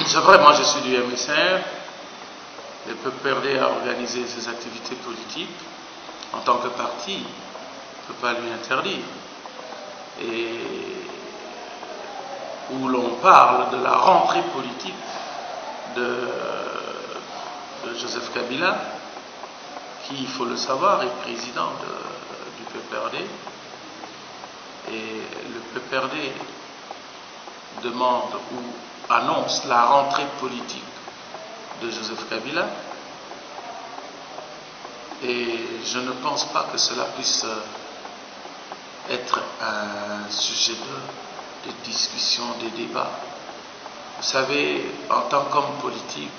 C'est vrai, moi je suis du MSR. Le PPRD a organisé ses activités politiques en tant que parti. On ne peut pas lui interdire. Et où l'on parle de la rentrée politique de Joseph Kabila, qui, il faut le savoir, est président du PPRD. Et le PPRD demande ou annonce la rentrée politique de Joseph Kabila. Et je ne pense pas que cela puisse être un sujet de discussion, de débat. Vous savez, en tant qu'homme politique,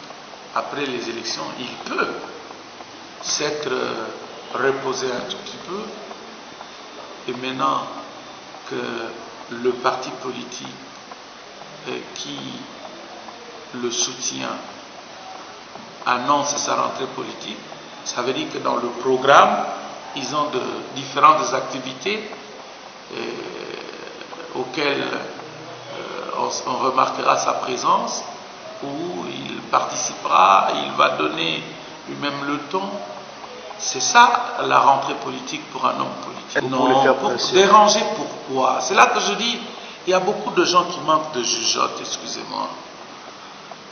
après les élections, il peut s'être reposé un tout petit peu. Et maintenant que le parti politique qui le soutient annonce sa rentrée politique, ça veut dire que dans le programme, ils ont de différentes activités auxquelles on remarquera sa présence, où il participera, il va donner lui-même le ton. C'est ça la rentrée politique pour un homme politique. Non, pour déranger, pourquoi? C'est là que je dis, il y a beaucoup de gens qui manquent de jugeote, excusez-moi.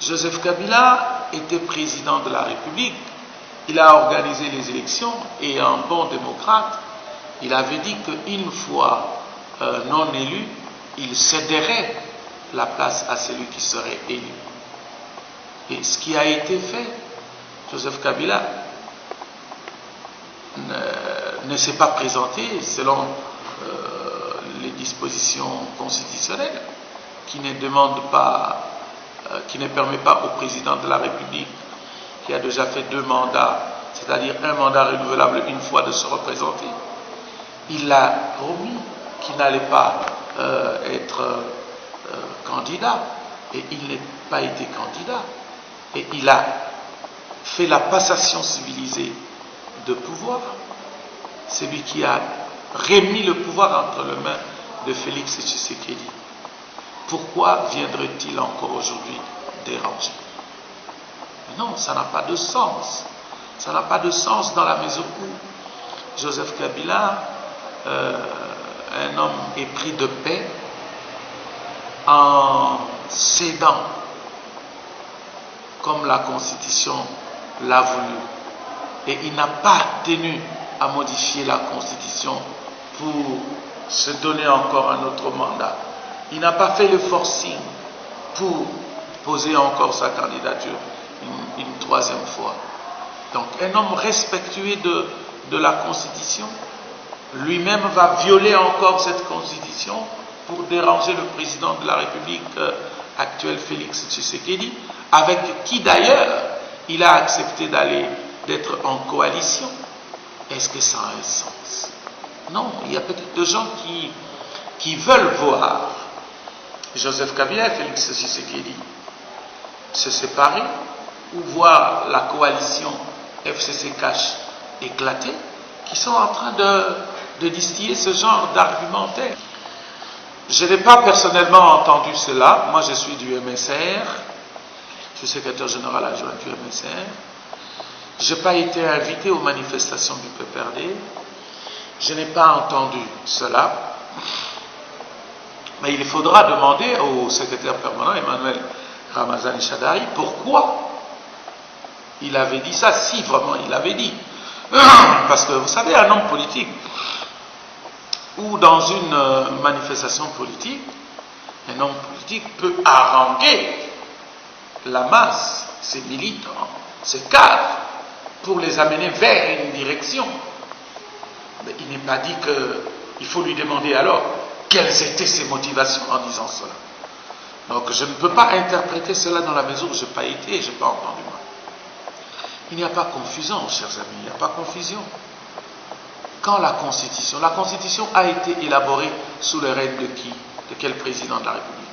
Joseph Kabila était président de la République, il a organisé les élections et un bon démocrate, il avait dit qu'une fois non élu, il céderait la place à celui qui serait élu. Et ce qui a été fait, Joseph Kabila ne s'est pas présenté selon les dispositions constitutionnelles qui ne demandent pas, qui ne permet pas au président de la République qui a déjà fait 2 mandats, c'est-à-dire un mandat renouvelable une fois, de se représenter. Il a promis qu'il n'allait pas être candidat et il n'est pas été candidat. Et il a fait la passation civilisée de pouvoir. C'est lui qui a remis le pouvoir entre les mains de Félix Tshisekedi. Pourquoi viendrait-il encore aujourd'hui déranger? Non, ça n'a pas de sens. Ça n'a pas de sens dans la mesure où Joseph Kabila, un homme épris de paix, en cédant, comme la Constitution l'a voulu, et il n'a pas tenu à modifier la Constitution pour se donner encore un autre mandat. Il n'a pas fait le forcing pour poser encore sa candidature une 3e fois. Donc un homme respectueux de la Constitution, lui-même va violer encore cette Constitution pour déranger le président de la République actuel, Félix Tshisekedi, avec qui d'ailleurs il a accepté d'être en coalition. Est-ce que ça a un sens? Non, il y a peut-être des gens qui veulent voir Joseph Kabila et Félix Tshisekedi se séparer ou voir la coalition FCC-Cash éclater, qui sont en train de distiller ce genre d'argumentaire. Je n'ai pas personnellement entendu cela. Moi, je suis du MSR. Je suis secrétaire général adjoint du MSR. Je n'ai pas été invité aux manifestations du PPRD. Je n'ai pas entendu cela. Mais il faudra demander au secrétaire permanent, Emmanuel Ramazani Shadari, pourquoi il avait dit ça, si vraiment il avait dit. Parce que vous savez, un homme politique, ou dans une manifestation politique, un homme politique peut haranguer la masse, ses militants, ses cadres, pour les amener vers une direction. Mais il n'est pas dit qu'il faut lui demander alors quelles étaient ses motivations en disant cela. Donc je ne peux pas interpréter cela dans la mesure où je n'ai pas été et je n'ai pas entendu moi. Il n'y a pas confusion, chers amis, il n'y a pas confusion. Quand la Constitution a été élaborée sous le règne de qui? De quel président de la République?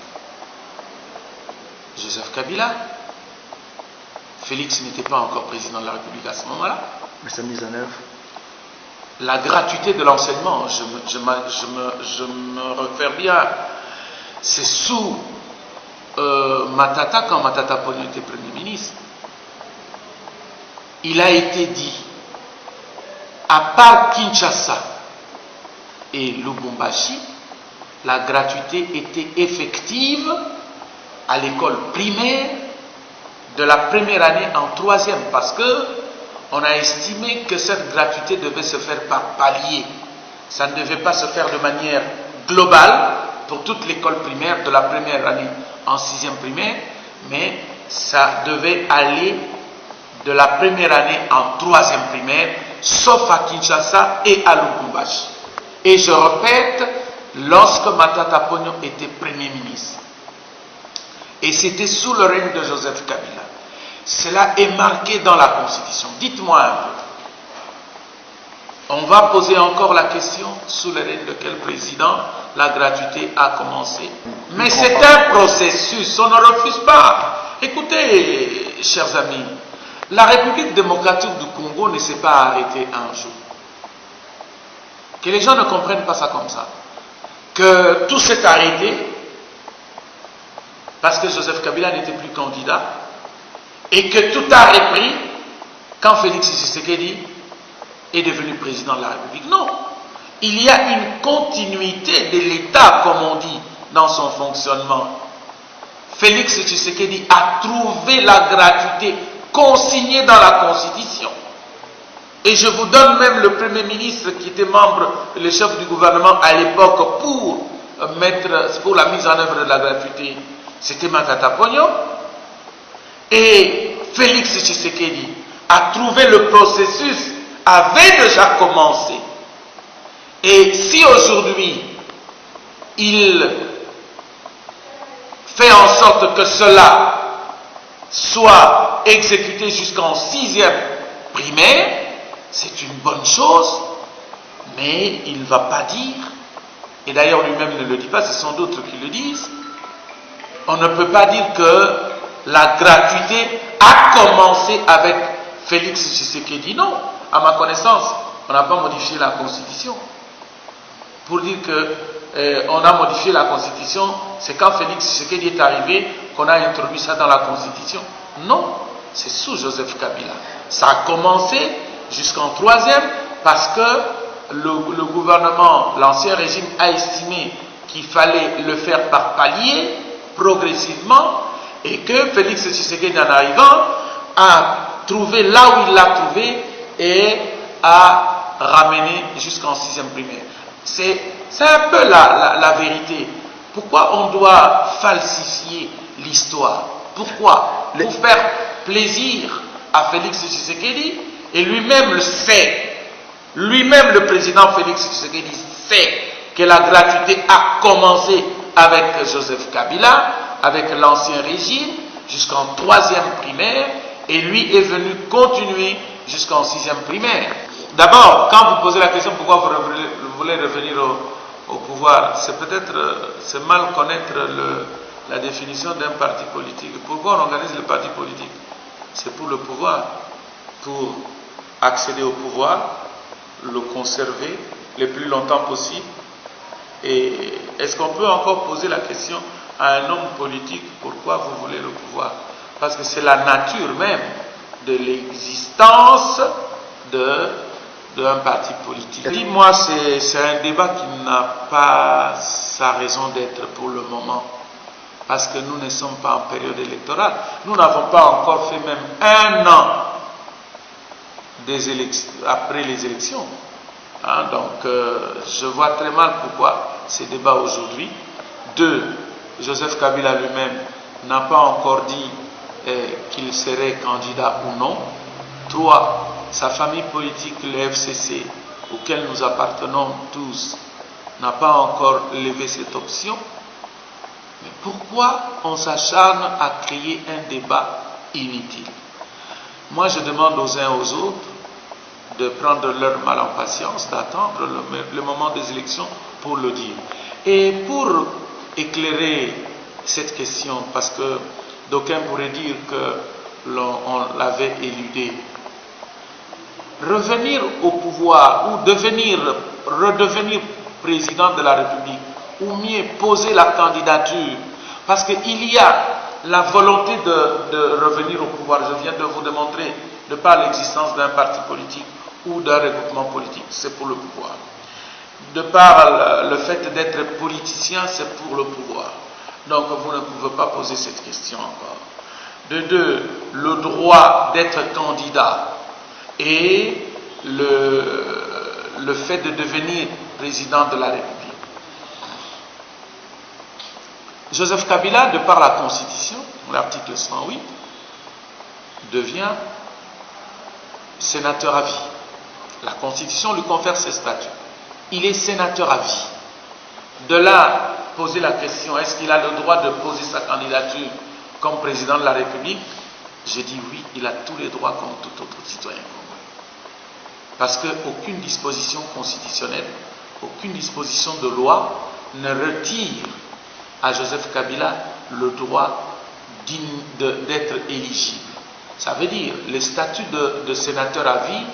Joseph Kabila. Félix n'était pas encore président de la République à ce moment-là. Mais sa mise en œuvre. La gratuité de l'enseignement, je me réfère bien, c'est sous Matata, quand Matata Ponyo était Premier ministre, il a été dit, à part Kinshasa et Lubumbashi, la gratuité était effective à l'école primaire de la première année en troisième, parce que on a estimé que cette gratuité devait se faire par palier. Ça ne devait pas se faire de manière globale pour toute l'école primaire de la première année en sixième primaire, mais ça devait aller de la première année en troisième primaire, sauf à Kinshasa et à Lubumbashi. Et je répète, lorsque Matata Ponyo était Premier ministre, et c'était sous le règne de Joseph Kabila, cela est marqué dans la Constitution. Dites-moi un peu. On va poser encore la question, sous le règne de quel président la gratuité a commencé. Mais c'est un processus, on ne refuse pas. Écoutez, chers amis, la République démocratique du Congo ne s'est pas arrêtée un jour. Que les gens ne comprennent pas ça comme ça. Que tout s'est arrêté parce que Joseph Kabila n'était plus candidat et que tout a repris quand Félix Tshisekedi est devenu président de la République. Non, il y a une continuité de l'État, comme on dit, dans son fonctionnement. Félix Tshisekedi a trouvé la gratuité consignée dans la Constitution. Et je vous donne même le Premier ministre qui était membre, le chef du gouvernement à l'époque pour la mise en œuvre de la gratuité. C'était Matata Ponyo. Et Félix Tshisekedi a trouvé le processus, avait déjà commencé. Et si aujourd'hui, il fait en sorte que cela soit exécuté jusqu'en sixième primaire, c'est une bonne chose, mais il ne va pas dire, et d'ailleurs lui-même ne le dit pas, ce sont d'autres qui le disent, on ne peut pas dire que la gratuité a commencé avec Félix Tshisekedi. Non, à ma connaissance, on n'a pas modifié la Constitution. Pour dire qu'on a modifié la Constitution, c'est quand Félix Tshisekedi est arrivé qu'on a introduit ça dans la Constitution. Non, c'est sous Joseph Kabila. Ça a commencé jusqu'en troisième parce que le gouvernement, l'ancien régime, a estimé qu'il fallait le faire par palier, progressivement, et que Félix Tshisekedi, en arrivant, a trouvé là où il l'a trouvé et a ramené jusqu'en sixième primaire. C'est un peu la vérité. Pourquoi on doit falsifier l'histoire? Pourquoi? Pour faire plaisir à Félix Tshisekedi, et lui-même le sait. Lui-même, le président Félix Tshisekedi, sait que la gratuité a commencé avec Joseph Kabila, avec l'ancien régime, jusqu'en troisième primaire, et lui est venu continuer jusqu'en sixième primaire. D'abord, quand vous posez la question pourquoi vous voulez revenir au pouvoir, c'est peut-être mal connaître la définition d'un parti politique. Pourquoi on organise le parti politique? C'est pour le pouvoir, pour accéder au pouvoir, le conserver le plus longtemps possible. Et est-ce qu'on peut encore poser la question à un homme politique pourquoi vous voulez le pouvoir? Parce que c'est la nature même de l'existence d'un parti politique. Dis-moi, c'est un débat qui n'a pas sa raison d'être pour le moment. Parce que nous ne sommes pas en période électorale. Nous n'avons pas encore fait même un an après les élections. Hein, donc, je vois très mal pourquoi ces débats aujourd'hui. 2. Joseph Kabila lui-même n'a pas encore dit qu'il serait candidat ou non. 3. Sa famille politique, le FCC, auquel nous appartenons tous, n'a pas encore levé cette option. Mais pourquoi on s'acharne à créer un débat inutile? Moi, je demande aux uns aux autres de prendre leur mal en patience, d'attendre le moment des élections pour le dire. Et pour éclairer cette question, parce que d'aucuns pourraient dire qu'on l'avait éludé, revenir au pouvoir ou redevenir président de la République, ou mieux poser la candidature, parce qu'il y a la volonté de revenir au pouvoir. Je viens de vous démontrer, de par l'existence d'un parti politique ou d'un regroupement politique, c'est pour le pouvoir. De par le fait d'être politicien, c'est pour le pouvoir. Donc vous ne pouvez pas poser cette question encore. De deux, le droit d'être candidat et le fait de devenir président de la République. Joseph Kabila, de par la Constitution, l'article 108, devient sénateur à vie. La Constitution lui confère ses statuts. Il est sénateur à vie. De là, poser la question, est-ce qu'il a le droit de poser sa candidature comme président de la République? J'ai dit oui, il a tous les droits comme tout autre citoyen congolais. Parce qu'aucune disposition constitutionnelle, aucune disposition de loi ne retire à Joseph Kabila le droit d'être éligible. Ça veut dire, le statut de sénateur à vie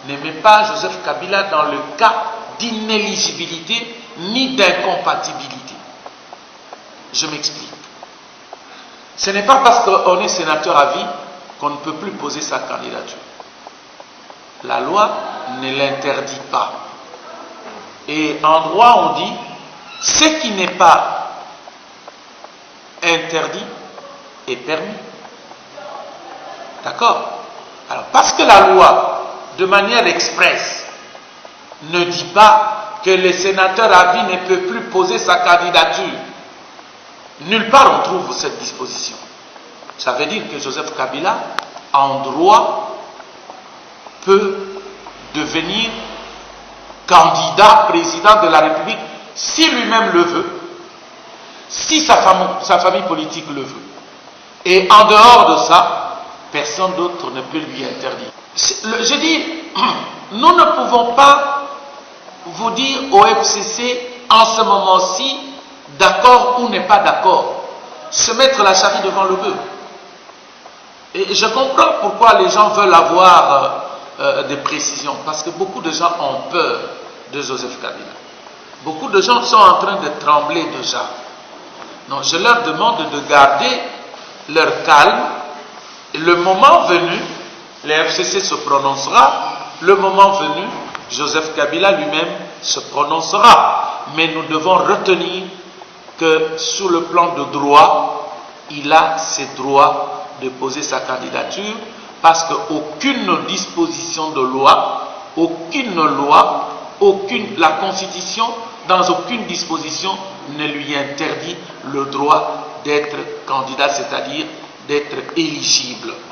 ne met pas Joseph Kabila dans le cas d'inéligibilité ni d'incompatibilité. Je m'explique. Ce n'est pas parce qu'on est sénateur à vie qu'on ne peut plus poser sa candidature. La loi ne l'interdit pas. Et en droit, on dit, ce qui n'est pas interdit est permis. D'accord? Alors, parce que la loi, de manière expresse, ne dit pas que le sénateur à vie ne peut plus poser sa candidature, nulle part on trouve cette disposition. Ça veut dire que Joseph Kabila, en droit, peut devenir candidat président de la République si lui-même le veut, si sa famille politique le veut. Et en dehors de ça, personne d'autre ne peut lui interdire. Je dis, nous ne pouvons pas vous dire au FCC en ce moment-ci d'accord ou n'est pas d'accord, se mettre la charrue devant le bœuf. Et je comprends pourquoi les gens veulent avoir des précisions, parce que beaucoup de gens ont peur de Joseph Kabila. Beaucoup de gens sont en train de trembler déjà. Donc je leur demande de garder leur calme. Et le moment venu, le FCC se prononcera. Le moment venu, Joseph Kabila lui-même se prononcera. Mais nous devons retenir que sur le plan de droit, il a ses droits de poser sa candidature parce qu'aucune disposition de loi, la Constitution, dans aucune disposition ne lui interdit le droit d'être candidat, c'est-à-dire d'être éligible.